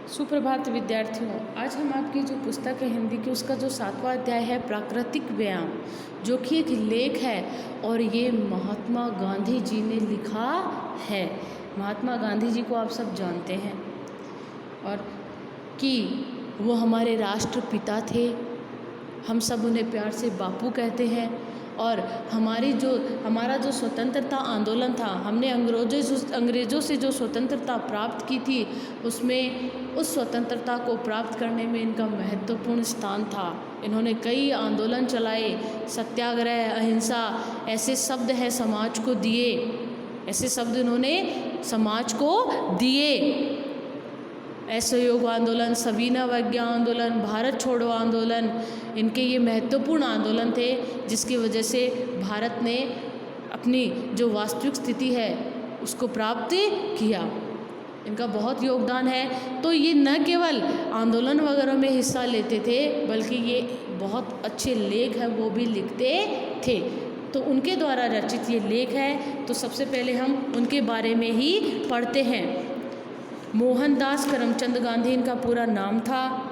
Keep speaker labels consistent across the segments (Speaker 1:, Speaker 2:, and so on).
Speaker 1: सुप्रभात विद्यार्थियों। आज हम आपकी जो पुस्तक है हिंदी की, उसका जो 7वां अध्याय है प्राकृतिक व्यायाम, जो कि एक लेख है और ये महात्मा गांधी जी ने लिखा है। महात्मा गांधी जी को आप सब जानते हैं और कि वो हमारे राष्ट्रपिता थे। हम सब उन्हें प्यार से बापू कहते हैं। और हमारा जो स्वतंत्रता आंदोलन था, हमने अंग्रेज़ों से जो स्वतंत्रता प्राप्त की थी, उसमें उस स्वतंत्रता को प्राप्त करने में इनका महत्वपूर्ण स्थान था। इन्होंने कई आंदोलन चलाए, सत्याग्रह, अहिंसा, ऐसे शब्द हैं समाज को दिए, ऐसे शब्द इन्होंने समाज को दिए। असहयोग आंदोलन, सविनय अवज्ञा आंदोलन, भारत छोड़ो आंदोलन, इनके ये महत्वपूर्ण आंदोलन थे, जिसकी वजह से भारत ने अपनी जो वास्तविक स्थिति है उसको प्राप्त किया। इनका बहुत योगदान है। तो ये न केवल आंदोलन वगैरह में हिस्सा लेते थे, बल्कि ये बहुत अच्छे लेख हैं वो भी लिखते थे। तो उनके द्वारा रचित ये लेख है। तो सबसे पहले हम उनके बारे में ही पढ़ते हैं। मोहनदास करमचंद गांधी इनका पूरा नाम था।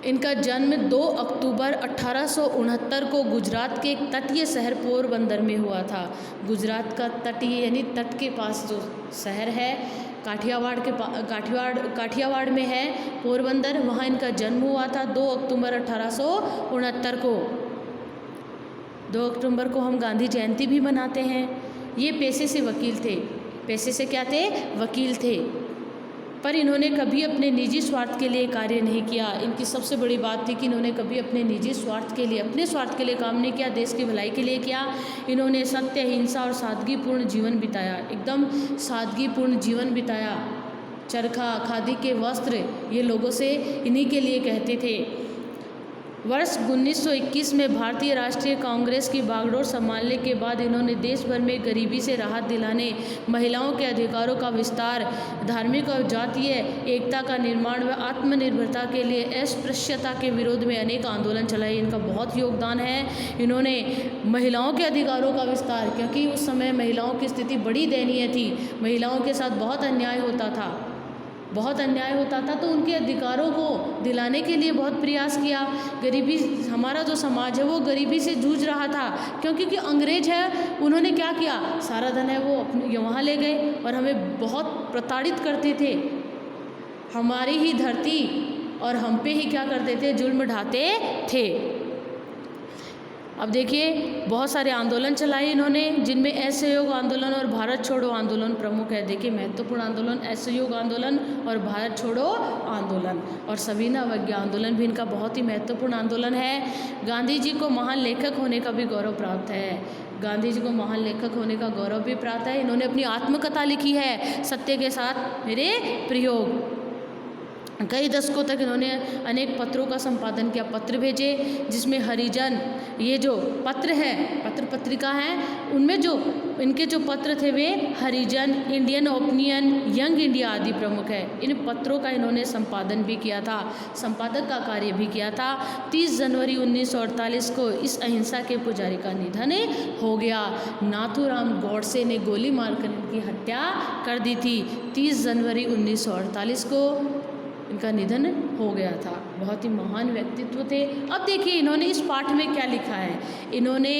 Speaker 1: इनका जन्म 2 अक्टूबर 1869 को गुजरात के एक तटीय शहर पोरबंदर में हुआ था। गुजरात का तटीय यानी तट के पास जो शहर है, काठियावाड़ में है पोरबंदर, वहाँ इनका जन्म हुआ था 2 अक्टूबर 1869 को। 2 अक्टूबर को हम गांधी जयंती भी मनाते हैं। ये पेशे से वकील थे। पेशे से क्या थे? वकील थे। पर इन्होंने कभी अपने निजी स्वार्थ के लिए कार्य नहीं किया। इनकी सबसे बड़ी बात थी कि इन्होंने कभी अपने निजी स्वार्थ के लिए, अपने स्वार्थ के लिए काम नहीं किया, देश की भलाई के लिए किया। इन्होंने सत्य, अहिंसा और सादगीपूर्ण जीवन बिताया, एकदम सादगीपूर्ण जीवन बिताया। चरखा, खादी के वस्त्र ये लोगों से इन्हीं के लिए कहते थे। वर्ष 1921 में भारतीय राष्ट्रीय कांग्रेस की बागडोर संभालने के बाद इन्होंने देश भर में गरीबी से राहत दिलाने, महिलाओं के अधिकारों का विस्तार, धार्मिक और जातीय एकता का निर्माण व आत्मनिर्भरता के लिए अस्पृश्यता के विरोध में अनेक आंदोलन चलाए। इनका बहुत योगदान है। इन्होंने महिलाओं के अधिकारों का विस्तार, क्योंकि उस समय महिलाओं की स्थिति बड़ी दयनीय थी, महिलाओं के साथ बहुत अन्याय होता था, तो उनके अधिकारों को दिलाने के लिए बहुत प्रयास किया। गरीबी, हमारा जो समाज है वो गरीबी से जूझ रहा था, क्योंकि अंग्रेज है, उन्होंने क्या किया, सारा धन है वो अपने वहाँ ले गए और हमें बहुत प्रताड़ित करते थे। हमारी ही धरती और हम पे ही क्या करते थे, जुल्म ढाते थे। अब देखिए, बहुत सारे आंदोलन चलाए इन्होंने, जिनमें असहयोग आंदोलन और भारत छोड़ो आंदोलन प्रमुख है। देखिए, महत्वपूर्ण आंदोलन असहयोग आंदोलन और भारत छोड़ो आंदोलन, और सविनय अवज्ञा आंदोलन भी इनका बहुत ही महत्वपूर्ण आंदोलन है। गांधी जी को महान लेखक होने का भी गौरव प्राप्त है। गांधी जी को महान लेखक होने का गौरव भी प्राप्त है। इन्होंने अपनी आत्मकथा लिखी है, सत्य के साथ मेरे प्रयोग। कई दशकों तक इन्होंने अनेक पत्रों का संपादन किया, पत्र भेजे, जिसमें हरिजन, ये जो पत्र है, पत्र पत्रिका है, उनमें जो इनके जो पत्र थे वे हरिजन, इंडियन ओपिनियन, यंग इंडिया आदि प्रमुख है। इन पत्रों का इन्होंने संपादन भी किया था, संपादक का कार्य भी किया था। 30 जनवरी 1948 को इस अहिंसा के पुजारी का निधन हो गया। नाथूराम गौडसे ने गोली मारकर इनकी हत्या कर दी थी। 30 जनवरी 1948 को इनका निधन हो गया था। बहुत ही महान व्यक्तित्व थे। अब देखिए, इन्होंने इस पाठ में क्या लिखा है। इन्होंने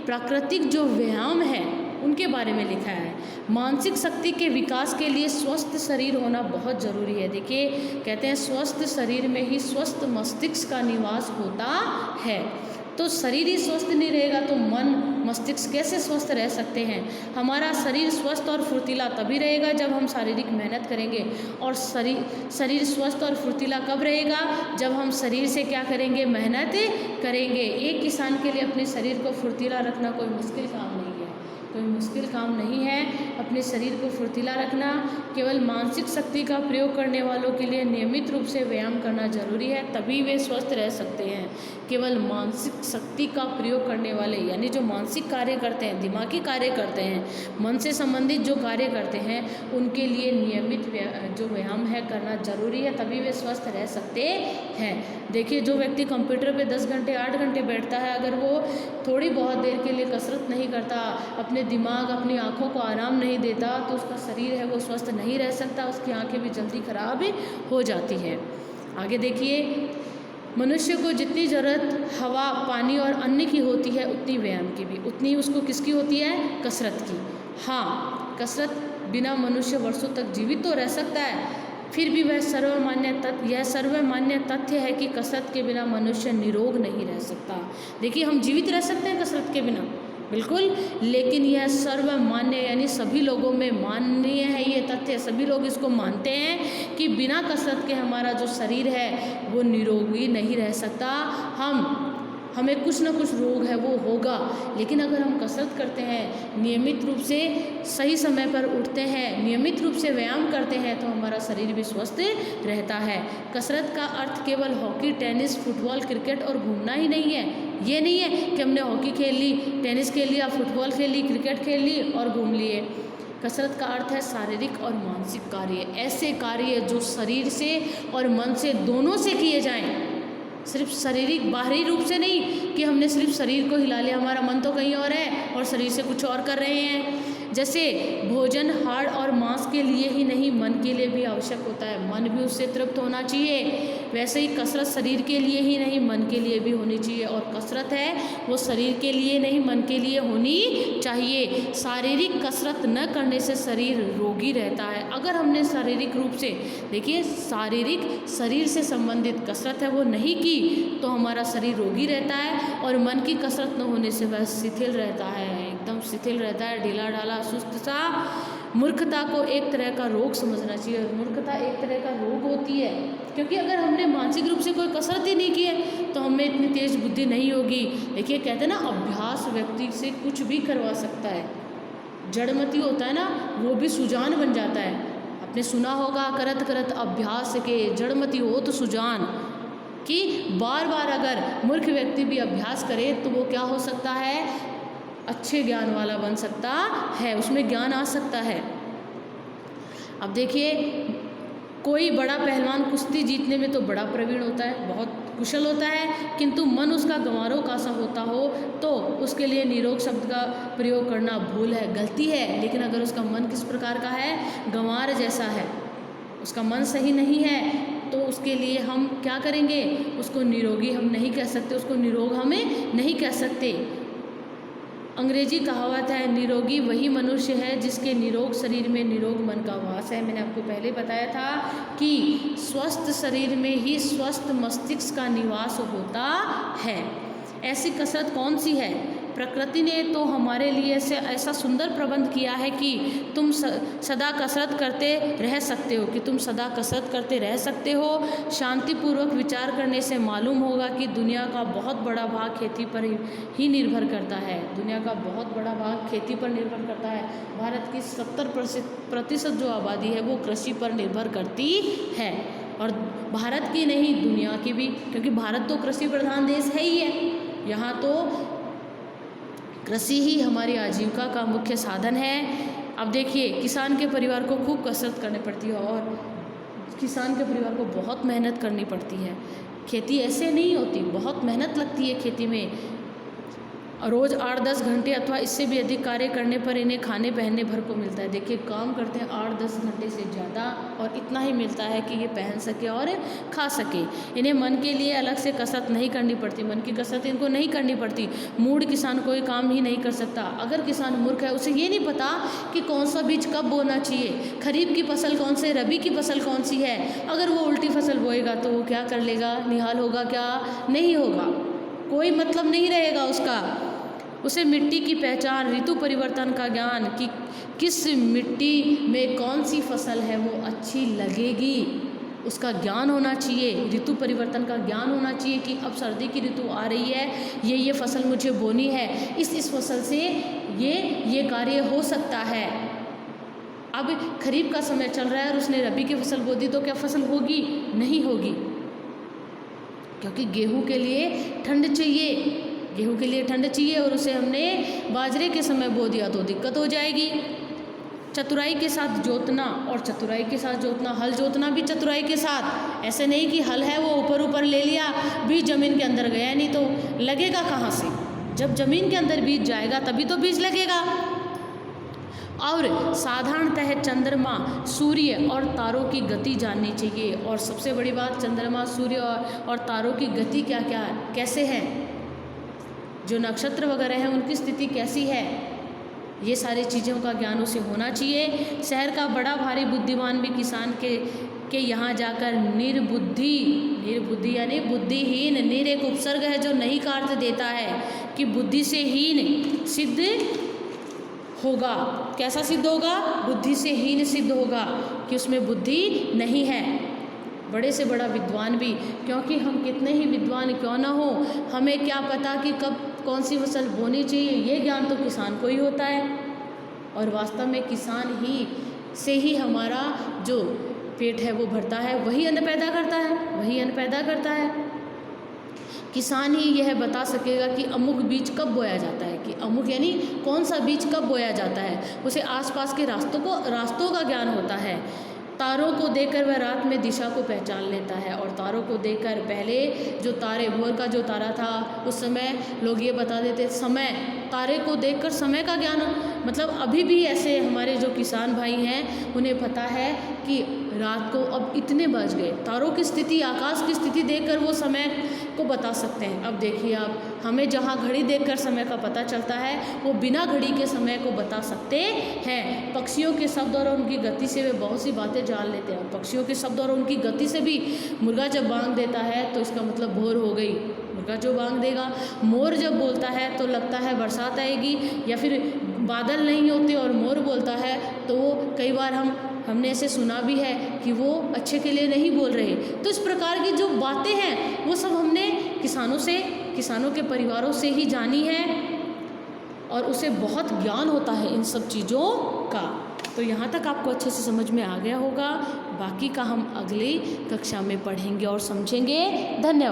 Speaker 1: प्राकृतिक जो व्यायाम है उनके बारे में लिखा है। मानसिक शक्ति के विकास के लिए स्वस्थ शरीर होना बहुत ज़रूरी है। देखिए, कहते हैं स्वस्थ शरीर में ही स्वस्थ मस्तिष्क का निवास होता है। तो शरीर ही स्वस्थ नहीं रहेगा तो मन, मस्तिष्क कैसे स्वस्थ रह सकते हैं। हमारा शरीर स्वस्थ और फुर्तीला तभी रहेगा जब हम शारीरिक मेहनत करेंगे, और शरीर स्वस्थ और फुर्तीला कब रहेगा, जब हम शरीर से क्या करेंगे, मेहनत करेंगे। एक किसान के लिए अपने शरीर को फुर्तीला रखना कोई मुश्किल काम नहीं है, कोई मुश्किल काम नहीं है अपने शरीर को फुर्तीला रखना। केवल मानसिक शक्ति का प्रयोग करने वालों के लिए नियमित रूप से व्यायाम करना जरूरी है, तभी वे स्वस्थ रह सकते हैं। केवल मानसिक शक्ति का प्रयोग करने वाले, यानी जो मानसिक कार्य करते हैं, दिमागी कार्य करते हैं, मन से संबंधित जो कार्य करते हैं, उनके लिए नियमित जो व्यायाम है करना जरूरी है, तभी वे स्वस्थ रह सकते हैं। देखिए, जो व्यक्ति कंप्यूटर पे 10 घंटे 8 घंटे बैठता है, अगर वो थोड़ी बहुत देर के लिए कसरत नहीं करता, अपने दिमाग, अपनी आँखों को आराम नहीं नहीं देता तो उसका शरीर है वो स्वस्थ नहीं रह सकता, उसकी आंखें भी जल्दी खराब हो जाती है। आगे देखिए, मनुष्य को जितनी ज़रूरत हवा, पानी और अन्न की होती है उतनी व्यायाम की भी, उतनी उसको किसकी होती है? कसरत की। हाँ, कसरत बिना मनुष्य वर्षों तक जीवित तो रह सकता है, फिर भी यह सर्वमान्य तथ्य है कि कसरत के बिना मनुष्य निरोग नहीं रह सकता। देखिए, हम जीवित रह सकते हैं कसरत के बिना, बिल्कुल, लेकिन यह सर्वमान्य यानी सभी लोगों में माननीय है ये तथ्य, सभी लोग इसको मानते हैं कि बिना कसरत के हमारा जो शरीर है वो निरोगी नहीं रह सकता। हमें कुछ ना कुछ रोग है वो होगा, लेकिन अगर हम कसरत करते हैं, नियमित रूप से सही समय पर उठते हैं, नियमित रूप से व्यायाम करते हैं तो हमारा शरीर भी स्वस्थ रहता है। कसरत का अर्थ केवल हॉकी, टेनिस, फुटबॉल, क्रिकेट और घूमना ही नहीं है। ये नहीं है कि हमने हॉकी खेल ली, टेनिस खेल लिया, फुटबॉल खेल ली, क्रिकेट खेल ली और घूम लिए। कसरत का अर्थ है शारीरिक और मानसिक कार्य, ऐसे कार्य जो शरीर से और मन से दोनों से किए जाएं। सिर्फ शारीरिक बाहरी रूप से नहीं कि हमने सिर्फ शरीर को हिला लिया, हमारा मन तो कहीं और है और शरीर से कुछ और कर रहे हैं। जैसे भोजन हाड़ और मांस के लिए ही नहीं, मन के लिए भी आवश्यक होता है, मन भी उससे तृप्त होना चाहिए। वैसे ही कसरत शरीर के लिए ही नहीं, मन के लिए भी होनी चाहिए, और कसरत है वो शरीर के लिए नहीं, मन के लिए होनी चाहिए। शारीरिक कसरत न करने से शरीर रोगी रहता है। अगर हमने शारीरिक रूप से, देखिए, शारीरिक शरीर से संबंधित कसरत है वो नहीं की तो हमारा शरीर रोगी रहता है, और मन की कसरत न होने से वह शिथिल रहता है, एकदम शिथिल रहता है, ढीला ढाला, सुस्त सा। मूर्खता को एक तरह का रोग समझना चाहिए, और मूर्खता एक तरह का रोग होती है, क्योंकि अगर हमने मानसिक रूप से कोई कसरत ही नहीं की है तो हमें इतनी तेज बुद्धि नहीं होगी। देखिए, कहते हैं ना, अभ्यास व्यक्ति से कुछ भी करवा सकता है। जड़मति होता है ना, वो भी सुजान बन जाता है। आपने सुना होगा, करत करत अभ्यास के जड़मति हो तो सुजान, कि बार बार अगर मूर्ख व्यक्ति भी अभ्यास करे तो वो क्या हो सकता है? अच्छे ज्ञान वाला बन सकता है, उसमें ज्ञान आ सकता है। अब देखिए, कोई बड़ा पहलवान कुश्ती जीतने में तो बड़ा प्रवीण होता है, बहुत कुशल होता है, किंतु मन उसका गंवारों का सा होता हो तो उसके लिए निरोग शब्द का प्रयोग करना भूल है, गलती है। लेकिन अगर उसका मन किस प्रकार का है? गंवार जैसा है, उसका मन सही नहीं है, तो उसके लिए हम क्या करेंगे? उसको निरोगी हम नहीं कह सकते, उसको निरोग हमें नहीं कह सकते। अंग्रेजी कहावत है, निरोगी वही मनुष्य है जिसके निरोग शरीर में निरोग मन का वास है। मैंने आपको पहले बताया था कि स्वस्थ शरीर में ही स्वस्थ मस्तिष्क का निवास होता है। ऐसी कसरत कौन सी है? प्रकृति ने तो हमारे लिए ऐसा सुंदर प्रबंध किया है कि तुम सदा कसरत करते रह सकते हो, शांतिपूर्वक विचार करने से मालूम होगा कि दुनिया का बहुत बड़ा भाग खेती पर ही निर्भर करता है। दुनिया का बहुत बड़ा भाग खेती पर निर्भर करता है। भारत की 70% जो आबादी है वो कृषि पर निर्भर करती है, और भारत की नहीं, दुनिया की भी, क्योंकि भारत तो कृषि प्रधान देश है ही है। यहाँ तो कृषि ही हमारी आजीविका का मुख्य साधन है। अब देखिए, किसान के परिवार को खूब कसरत करनी पड़ती है, और किसान के परिवार को बहुत मेहनत करनी पड़ती है। खेती ऐसे नहीं होती, बहुत मेहनत लगती है खेती में। रोज़ 8-10 घंटे अथवा इससे भी अधिक कार्य करने पर इन्हें खाने पहनने भर को मिलता है। देखिए, काम करते हैं 8-10 घंटे से ज़्यादा, और इतना ही मिलता है कि ये पहन सके और खा सके। इन्हें मन के लिए अलग से कसरत नहीं करनी पड़ती, मन की कसरत इनको नहीं करनी पड़ती। मूढ़ किसान कोई काम ही नहीं कर सकता। अगर किसान मूर्ख है, उसे ये नहीं पता कि कौन सा बीज कब बोना चाहिए, खरीफ की फसल कौन से, रबी की फसल कौन सी है। अगर वो उल्टी फसल बोएगा तो वो क्या कर लेगा? निहाल होगा क्या? नहीं होगा, कोई मतलब नहीं रहेगा उसका। उसे मिट्टी की पहचान, ऋतु परिवर्तन का ज्ञान कि किस मिट्टी में कौन सी फसल है वो अच्छी लगेगी, उसका ज्ञान होना चाहिए। ऋतु परिवर्तन का ज्ञान होना चाहिए कि अब सर्दी की ऋतु आ रही है, ये फसल मुझे बोनी है, इस फसल से ये कार्य हो सकता है। अब खरीफ का समय चल रहा है और उसने रबी की फसल बो दी तो क्या फसल होगी? नहीं होगी, क्योंकि गेहूं के लिए ठंड चाहिए, और उसे हमने बाजरे के समय बो दिया तो दिक्कत हो जाएगी। चतुराई के साथ जोतना, और चतुराई के साथ जोतना, हल जोतना भी चतुराई के साथ। ऐसे नहीं कि हल है वो ऊपर ले लिया, बीज जमीन के अंदर गया नहीं तो लगेगा कहाँ से? जब जमीन के अंदर बीज जाएगा तभी तो बीज लगेगा। और साधारणतः चंद्रमा, सूर्य और तारों की गति जाननी चाहिए। और सबसे बड़ी बात, चंद्रमा, सूर्य और तारों की गति क्या क्या कैसे है, जो नक्षत्र वगैरह हैं उनकी स्थिति कैसी है, ये सारी चीज़ों का ज्ञान उसे होना चाहिए। शहर का बड़ा भारी बुद्धिमान भी किसान के यहाँ जाकर निर्बुद्धि यानी बुद्धिहीन, निर एक उपसर्ग है जो नहीं का अर्थ देता है कि बुद्धि से हीन सिद्ध होगा। कैसा सिद्ध होगा? बुद्धि से हीन सिद्ध होगा कि उसमें बुद्धि नहीं है। बड़े से बड़ा विद्वान भी, क्योंकि हम कितने ही विद्वान क्यों ना हो, हमें क्या पता कि कब कौन सी फसल बोनी चाहिए, ये ज्ञान तो किसान को ही होता है। और वास्तव में किसान ही से ही हमारा जो पेट है वो भरता है, वही अन्न पैदा करता है। किसान ही यह बता सकेगा कि अमुक बीज कब बोया जाता है, कि अमुक यानी कौन सा बीज कब बोया जाता है। उसे आसपास के रास्तों का ज्ञान होता है। तारों को देखकर वह रात में दिशा को पहचान लेता है। और तारों को देखकर, पहले जो तारे, भोर का जो तारा था उस समय लोग ये बता देते समय, तारे को देखकर समय का ज्ञान, मतलब अभी भी ऐसे हमारे जो किसान भाई हैं उन्हें पता है कि रात को अब इतने बज गए। तारों की स्थिति, आकाश की स्थिति देखकर वो समय को बता सकते हैं। अब देखिए आप, हमें जहाँ घड़ी देखकर समय का पता चलता है, वो बिना घड़ी के समय को बता सकते हैं। पक्षियों के शब्द और उनकी गति से वे बहुत सी बातें जान लेते हैं। पक्षियों के शब्द और उनकी गति से भी, मुर्गा जब बांग देता है तो इसका मतलब भोर हो गई, मुर्गा जो बांग देगा। मोर जब बोलता है तो लगता है बरसात आएगी, या फिर बादल नहीं होते और मोर बोलता है तो वो कई बार हमने ऐसे सुना भी है कि वो अच्छे के लिए नहीं बोल रहे। तो इस प्रकार की जो बातें हैं वो सब हमने किसानों के परिवारों से ही जानी है, और उसे बहुत ज्ञान होता है इन सब चीज़ों का। तो यहाँ तक आपको अच्छे से समझ में आ गया होगा। बाकी का हम अगली कक्षा में पढ़ेंगे और समझेंगे। धन्यवाद।